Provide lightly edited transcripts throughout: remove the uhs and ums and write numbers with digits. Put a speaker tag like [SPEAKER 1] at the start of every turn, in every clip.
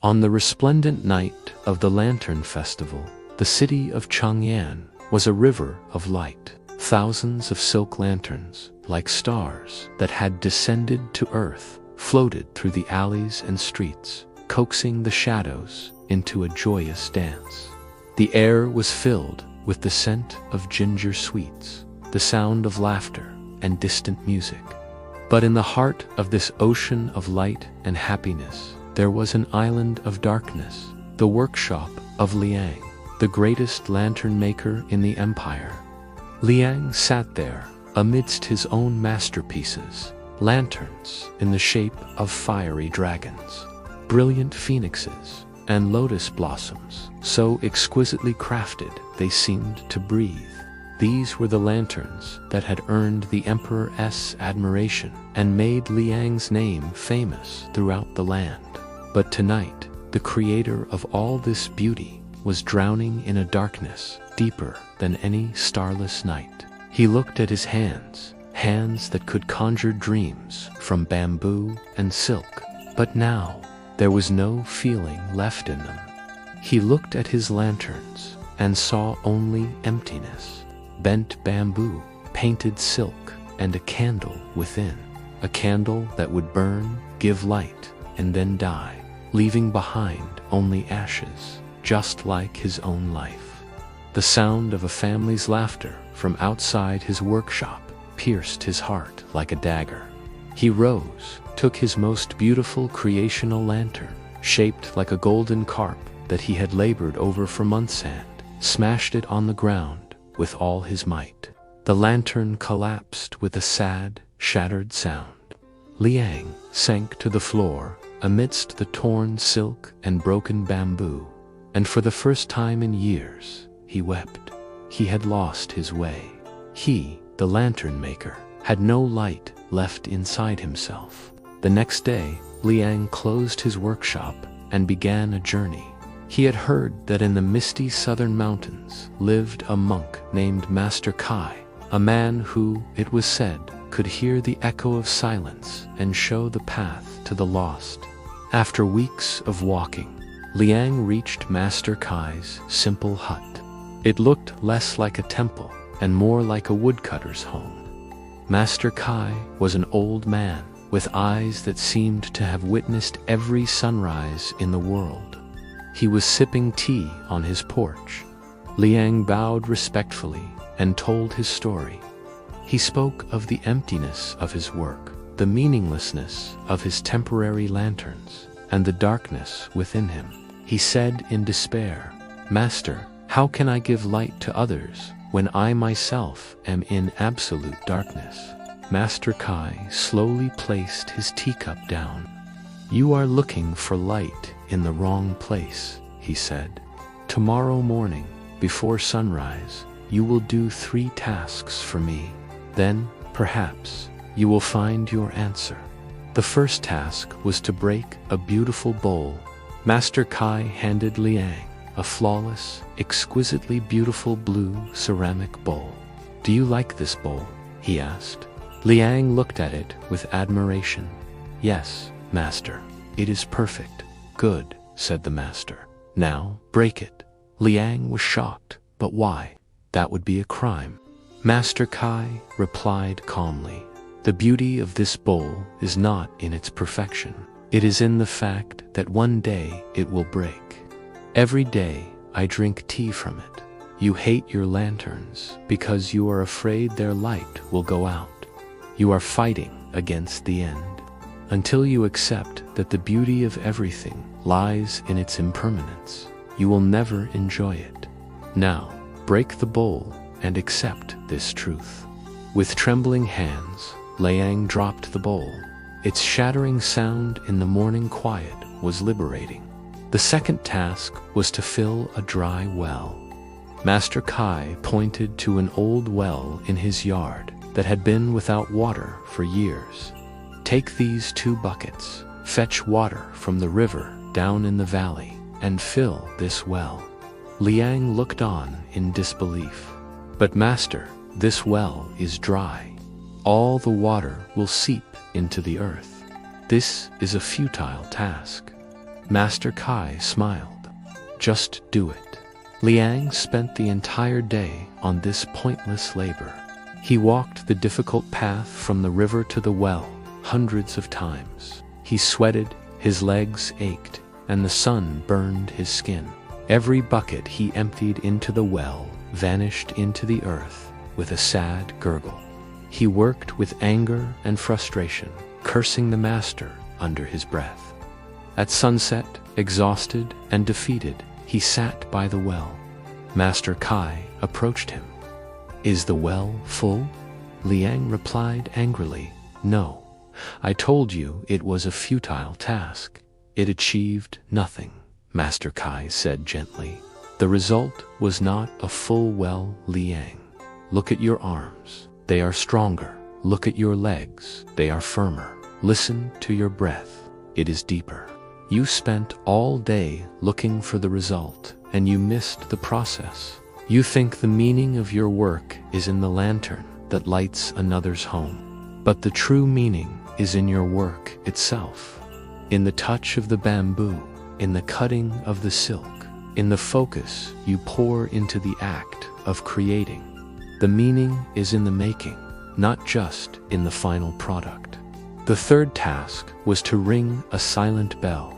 [SPEAKER 1] On the resplendent night of the Lantern Festival, the city of Chang'an was a river of light. Thousands of silk lanterns, like stars that had descended to earth, floated through the alleys and streets, coaxing the shadows into a joyous dance. The air was filled with the scent of ginger sweets, the sound of laughter and distant music. But in the heart of this ocean of light and happiness, there was an island of darkness, the workshop of Liang, the greatest lantern maker in the empire. Liang sat there amidst his own masterpieces, lanterns in the shape of fiery dragons, brilliant phoenixes, and lotus blossoms, so exquisitely crafted they seemed to breathe. These were the lanterns that had earned the emperor's admiration and made Liang's name famous throughout the land. But tonight, the creator of all this beauty was drowning in a darkness deeper than any starless night. He looked at his hands, hands that could conjure dreams from bamboo and silk, but now there was no feeling left in them. He looked at his lanterns and saw only emptiness, bent bamboo, painted silk, and a candle within, a candle that would burn, give light, and then die, leaving behind only ashes, just like his own life. The sound of a family's laughter from outside his workshop pierced his heart like a dagger. He rose, took his most beautiful creational lantern, shaped like a golden carp that he had labored over for months, and smashed it on the ground with all his might. The lantern collapsed with a sad, shattered sound. Liang sank to the floor amidst the torn silk and broken bamboo, and for the first time in years, he wept. He had lost his way. He, the lantern maker, had no light left inside himself. The next day, Liang closed his workshop and began a journey. He had heard that in the misty southern mountains lived a monk named Master Kai, a man who, it was said, could hear the echo of silence and show the path to the lost. After weeks of walking, Liang reached Master Kai's simple hut. It looked less like a temple and more like a woodcutter's home. Master Kai was an old man with eyes that seemed to have witnessed every sunrise in the world. He was sipping tea on his porch. Liang bowed respectfully and told his story. He spoke of the emptiness of his work, the meaninglessness of his temporary lanterns, and the darkness within him. He said in despair, "Master, how can I give light to others when I myself am in absolute darkness?" Master Kai slowly placed his teacup down. "You are looking for light in the wrong place," he said. "Tomorrow morning, before sunrise, you will do 3 tasks for me. Then, perhaps, you will find your answer." The first task was to break a beautiful bowl. Master Kai handed Liang a flawless, exquisitely beautiful blue ceramic bowl. "Do you like this bowl?" he asked. Liang looked at it with admiration. "Yes, master, it is perfect." "Good," said the master. "Now, break it." Liang was shocked. "But why? That would be a crime." Master Kai replied calmly, "The beauty of this bowl is not in its perfection. It is in the fact that one day it will break. Every day I drink tea from it. You hate your lanterns because you are afraid their light will go out. You are fighting against the end. Until you accept that the beauty of everything lies in its impermanence, you will never enjoy it. Now, break the bowl and accept this truth." With trembling hands, Liang dropped the bowl. Its shattering sound in the morning quiet was liberating. The second task was to fill a dry well. Master Kai pointed to an old well in his yard that had been without water for years. "Take these 2 buckets, fetch water from the river down in the valley, and fill this well." Liang looked on in disbelief. "But master, this well is dry. All the water will seep into the earth. This is a futile task." Master Kai smiled. Just do it. Liang spent the entire day on this pointless labor. He walked the difficult path from the river to the well hundreds of times. He sweated, his legs ached, and the sun burned his skin. Every bucket he emptied into the well vanished into the earth with a sad gurgle. He worked with anger and frustration, cursing the master under his breath. At sunset, exhausted and defeated, he sat by the well. Master Kai approached him. "Is the well full?" Liang replied angrily, "No. I told you it was a futile task. It achieved nothing," Master Kai said gently. "The result was not a full well, Liang. Look at your arms. They are stronger. Look at your legs. They are firmer. Listen to your breath. It is deeper. You spent all day looking for the result, and you missed the process. You think the meaning of your work is in the lantern that lights another's home. But the true meaning is in your work itself. In the touch of the bamboo, in the cutting of the silk, in the focus you pour into the act of creating. The meaning is in the making, not just in the final product." The third task was to ring a silent bell.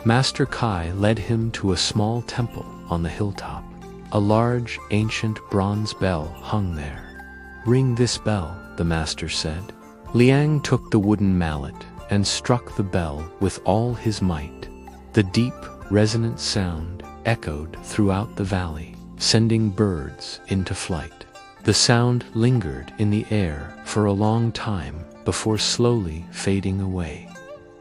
[SPEAKER 1] Master Kai led him to a small temple on the hilltop. A large, ancient bronze bell hung there. "Ring this bell," the master said. Liang took the wooden mallet and struck the bell with all his might. The deep, resonant sound echoed throughout the valley, sending birds into flight. The sound lingered in the air for a long time before slowly fading away.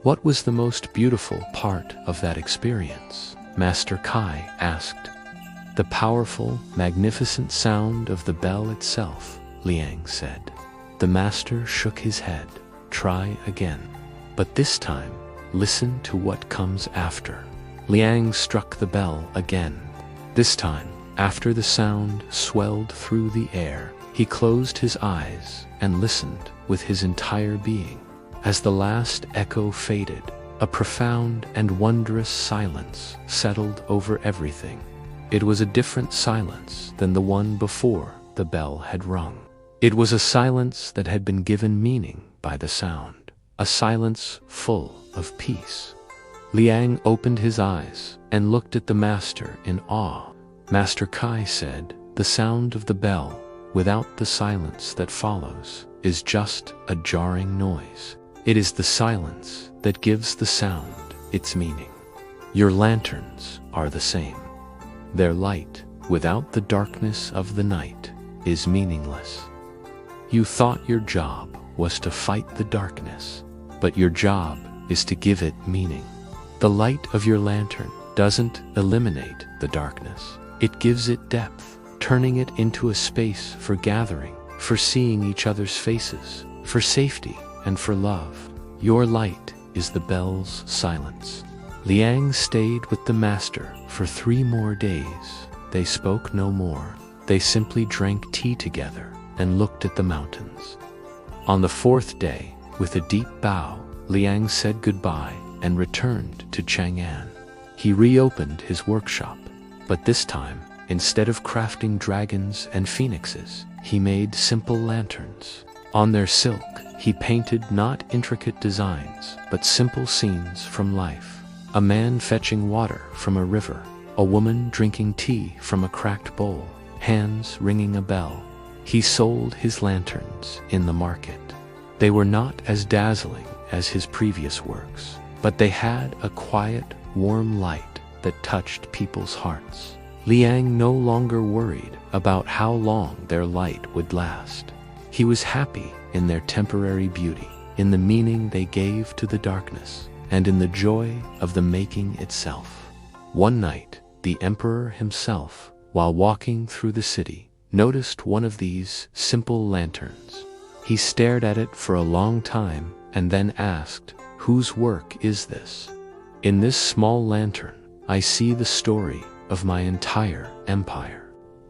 [SPEAKER 1] "What was the most beautiful part of that experience?" Master Kai asked. "The powerful, magnificent sound of the bell itself," Liang said. The master shook his head. "Try again. But this time, listen to what comes after." Liang struck the bell again. This time, after the sound swelled through the air, he closed his eyes and listened with his entire being. As the last echo faded, a profound and wondrous silence settled over everything. It was a different silence than the one before the bell had rung. It was a silence that had been given meaning by the sound, a silence full of peace. Liang opened his eyes and looked at the master in awe. Master Kai said, "The sound of the bell, without the silence that follows, is just a jarring noise. It is the silence that gives the sound its meaning. Your lanterns are the same. Their light, without the darkness of the night, is meaningless. You thought your job was to fight the darkness, but your job is to give it meaning. The light of your lantern doesn't eliminate the darkness. It gives it depth, turning it into a space for gathering, for seeing each other's faces, for safety, and for love. Your light is the bell's silence." Liang stayed with the master for 3 more days. They spoke no more. They simply drank tea together and looked at the mountains. On the 4th day, with a deep bow, Liang said goodbye and returned to Chang'an. He reopened his workshop, but this time, instead of crafting dragons and phoenixes, he made simple lanterns. On their silk, he painted not intricate designs, but simple scenes from life. A man fetching water from a river, a woman drinking tea from a cracked bowl, hands ringing a bell. He sold his lanterns in the market. They were not as dazzling as his previous works, but they had a quiet, warm light that touched people's hearts. Liang no longer worried about how long their light would last. He was happy in their temporary beauty, in the meaning they gave to the darkness, and in the joy of the making itself. One night, the emperor himself, while walking through the city, noticed one of these simple lanterns. He stared at it for a long time and then asked, "Whose work is this? In this small lantern, I see the story of my entire empire."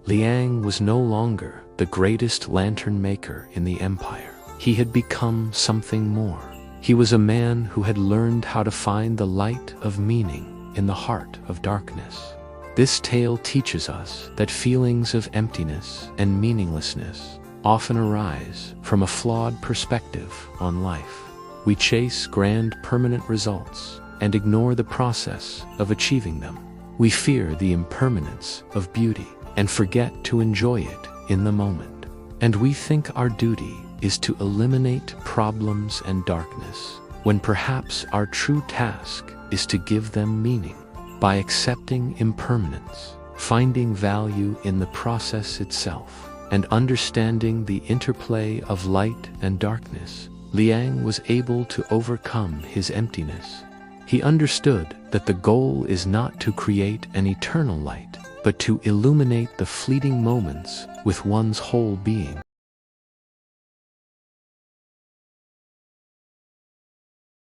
[SPEAKER 1] Liang was no longer the greatest lantern maker in the empire. He had become something more. He was a man who had learned how to find the light of meaning in the heart of darkness. This tale teaches us that feelings of emptiness and meaninglessness often arise from a flawed perspective on life. We chase grand permanent results and ignore the process of achieving them. We fear the impermanence of beauty and forget to enjoy it in the moment. And we think our duty is to eliminate problems and darkness, when perhaps our true task is to give them meaning. By accepting impermanence, finding value in the process itself, and understanding the interplay of light and darkness, Liang was able to overcome his emptiness. He understood that the goal is not to create an eternal light, but to illuminate the fleeting moments with one's whole being.